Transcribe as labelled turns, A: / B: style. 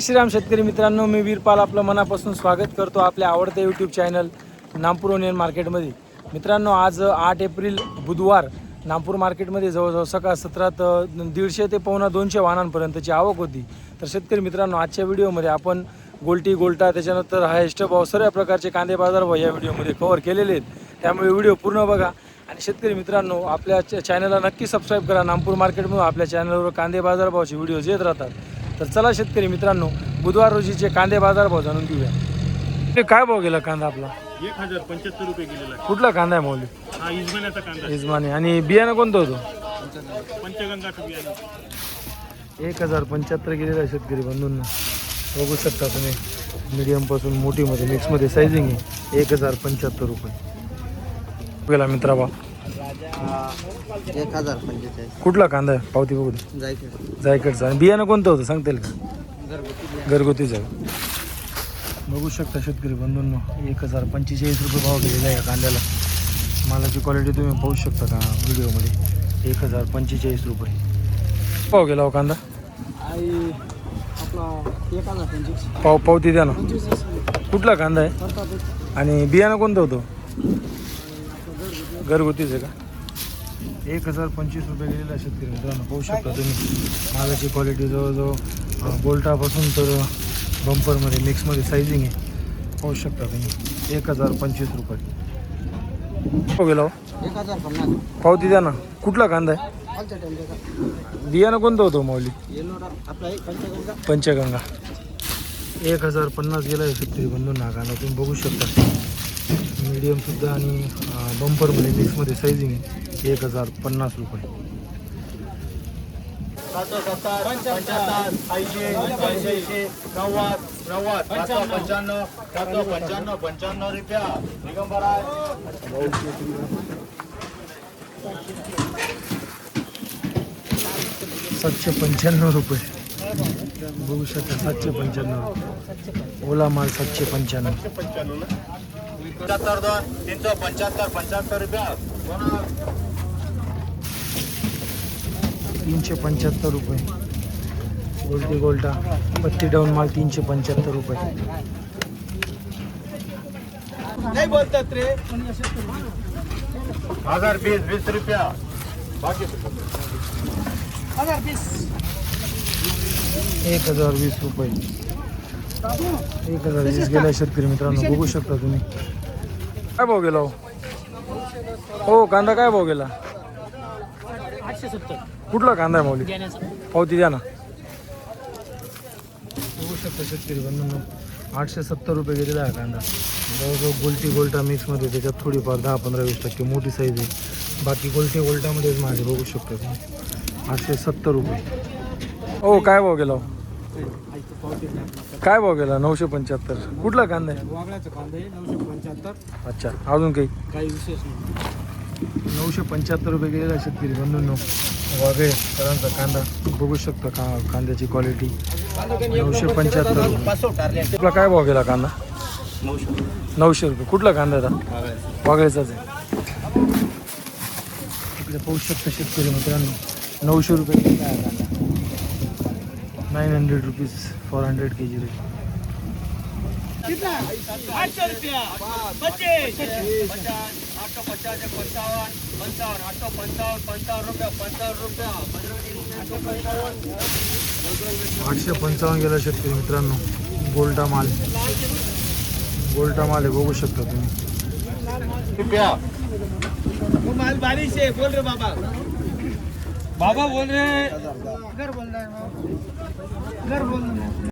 A: श्रीराम शेतकरी मित्रांनो, मी वीरपाल आपलं मनापासून स्वागत करतो आपल्या आवडत्या यूट्यूब चॅनल नामपूर ओनियन मार्केटमध्ये. मित्रांनो, आज 8 एप्रिल बुधवार नामपूर मार्केटमध्ये जवळजवळ सकाळ सत्रात 150 ते पावणा 200 वाहनांपर्यंतची आवक होती. तर शेतकरी मित्रांनो, आजच्या व्हिडिओमध्ये आपण गोल्टी गोल्टा त्याच्यानंतर हायेस्ट भाव सर्व प्रकारचे कांदे बाजार भाव या व्हिडिओमध्ये कव्हर केलेले आहेत. त्यामुळे व्हिडिओ पूर्ण बघा. आणि शेतकरी मित्रांनो, आपल्या चॅनलला नक्की सबस्क्राईब करा. नामपूर मार्केटमध्ये आपल्या चॅनलवर कांदे बाजार भावाचे व्हिडिओज येत राहतात. तर चला शेतकरी मित्रांनो, बुधवार रोजीचे कांदे बाजार भाव जाणून घेऊया. ते काय भाव गेला कांदा आपला?
B: 1075 रुपये गेलेला आहे.
A: कुठला कांदा आहे मौली?
B: हा इजमान्याचा कांदा आहे.
A: इजमानी. आणि बियाणं कोणतं होतं?
B: पंचगंगाचं बियाणं
A: 1075 गेलेला आहे शेतकरी बंधूंना. बघू शकता तुम्ही, मीडियमपासून मोठीमध्ये मिक्समध्ये सायझिंग आहे. 1075 रुपये गेला मित्रा भाव.
C: 1045.
A: कुठला कांदा आहे? पावती बघू दे. जायकडचा. आणि बियाणं कोणतं होतं सांगता येईल का? घरगुतीचं आहे. बघू शकता शेतकरी बंधूंनो, 1045 रुपये भाव गेलेला आहे या कांद्याला. मालाची क्वालिटी तुम्ही पाहू शकता का व्हिडिओमध्ये. 1045 रुपये भाव गेला हो कांदा. पावती द्या ना. कुठला कांदा आहे आणि बियाणं कोणतं होतं? घरगुतीच आहे का? 1025 रुपये गेलेला शेतकरी मित्रांनो. पाहू शकता तुम्ही, मालाची क्वालिटी जवळजवळ गोल्टापासून तर बंपरमध्ये मिक्समध्ये सायझिंग आहे. पाहू शकता तुम्ही. 1025 रुपये हो गेला.
C: 1050.
A: पावती द्या ना. कुठला कांदा आहे? बियाणं कोणतं होतं मौली? पंचगंगा. 1050 गेला आहे शेतकरी बंधूंना हा कांदा. तुम्ही बघू शकता, मीडियमसुद्धा आणि बंपरमध्ये मिक्समध्ये सायझिंग आहे. 1050 रुपये. 795 रुपये बघू शकता. 795 ओला माल. 795 375 रुपये. गोल्टी गोल्टा पत्ती डाऊन माल 375 रुपये.
C: नाही बोलतात रे.
B: 1020 रुपया बाकी
A: 1020 रुपये. 1020 गेला शेतकरी मित्रांनो. बघू शकता तुम्ही. काय भाव गेला हो कांदा? काय भाव गेला?
C: 870.
A: कुठला कांदा आहे मौली? पावती द्या ना. बघू शकता शेतकरी बंधूंनो, 870 रुपये गेलेला आहे कांदा. जवळजवळ गोल्टी गोल्टा मिक्समध्ये. त्याच्यात थोडीफार 10-15-20% मोठी साईज आहे. बाकी गोल्टी गोल्टामध्येच माझे. बघू शकता तुम्ही. 870 रुपये हो. काय भाव गेला? काय भाव गेला? 975. कुठला कांदा आहे?
C: वागळ्याचा कांदा आहे 975.
A: अच्छा, अजून काही
C: विशेष नाही.
A: 975 रुपये गेलेला शेतकरी बंधूंनो. वागळे करांचा कांदा. बघू शकता कांद्याची क्वालिटी. 975 रुपये. आपला काय भाव गेला कांदा? 900 रुपये. कुठला कांदा आहे? वागळेचाच आहे. इकडे पाहू शकता शेतकरी मित्रांनो, 900 रुपये गेला आहे कांदा. 900 रुपीज फॉर 100 kg रेट.
C: 800 रुपया 25 850
A: 855 गेला शेतकरी मित्रांनो. गोल्टा माल. गोल्टा माल आहे. बघू शकता तुम्ही.
C: वो माल बारिश है. बोल रहे बाबा बोल रहे घर बोल रहे हैं. घर बोल रहे हैं.